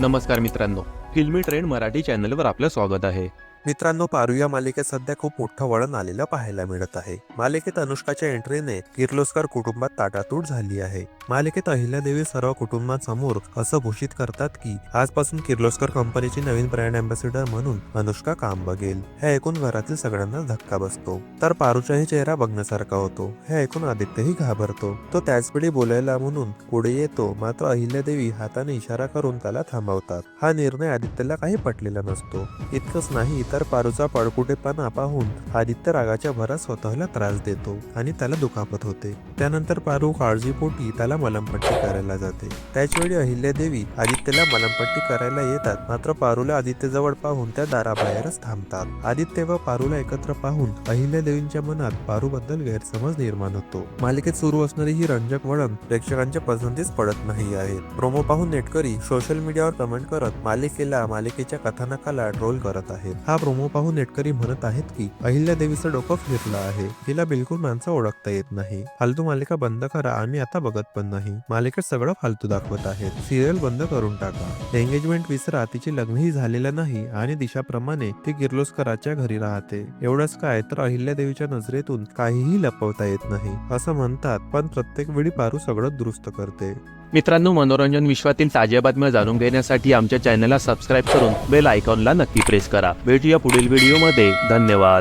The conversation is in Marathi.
नमस्कार मित्रांनो, फिल्मी ट्रेंड मराठी चॅनलवर आपलं स्वागत आहे. मित्रांनो, पारू या मालिकेत सध्या खूप मोठं वळण आलेलं पाहायला मिळत आहे. मालिकेत अनुष्काच्या एंट्रीने किर्लोस्कर कुटुंबात ताटातूट झाली आहे. मालिकेत अहिल्यादेवी सर्व कुटुंबांसमोर असं घोषित करतात की आजपासून किर्लोस्कर कंपनीची नवीन ब्रँड अँबॅसिडर म्हणून अनुष्का काम बघेल. हे ऐकून घरातील सगळ्यांना धक्का बसतो. तर पारूचाही चेहरा बघण्यासारखा होतो. हे ऐकून आदित्यही घाबरतो. तो त्याचवेळी बोलायला म्हणून पुढे येतो, मात्र अहिल्यादेवी हाताने इशारा करून त्याला थांबवतात. हा निर्णय आदित्यला काही पटलेला नसतो. इतकंच नाही तर पारूचा पळकुटेपणा पाहून आदित्य रागाच्या भरात स्वतःला त्रास देतो आणि त्याला दुखापत होते. त्यानंतर पारू काळजीपोटी त्याला मलमपट्टी करायला जाते. त्याचवेळी अहिल्यादेवी आदित्यला मलमपट्टी करायला येतात, मात्र पारूला आदित्यजवळ पाहून त्या दाराबाहेरच थांबतात. आदित्य व पारूला एकत्र पाहून अहिल्यादेवींच्या मनात पारूबद्दल गैरसमज निर्माण होतो. मालिकेत सुरू असणारी ही रंजक वळण प्रेक्षकांच्या पसंतीस पडत नाही आहे. प्रोमो पाहून नेटकरी सोशल मीडियावर कमेंट करत मालिकेच्या कथानकाला ट्रोल करत आहेत. हा प्रोमो पाहून नेटकरी म्हणत आहेत की अहिल्यादेवीचं डोकं फिरलं आहे, तिला बिलकुल माणसं ओळखता येत नाही. फालतू मालिका बंद करा, आम्ही आता बघत पण नाही. मालिकेत सगळं फालतू दाखवत आहेत. सिरियल बंद करून टाका. एंगेजमेंट विसरा, तिचे लग्नही झालेलं नाही आणि दिशाप्रमाणे ती किर्लोस्कराच्या घरी राहते. एवढंच काय तर अहिल्यादेवीच्या नजरेतून काहीही लपवता येत नाही असं म्हणतात, पण प्रत्येक वेळी पारू सगळं दुरुस्त करते. मित्रांनो, मनोरंजन विश्वातील ताज्या बातम्या जाणून घेण्यासाठी आमच्या चॅनलला सबस्क्राईब करून बेल आयकॉनला नक्की प्रेस करा. भेटूया पुढील व्हिडिओमध्ये. धन्यवाद.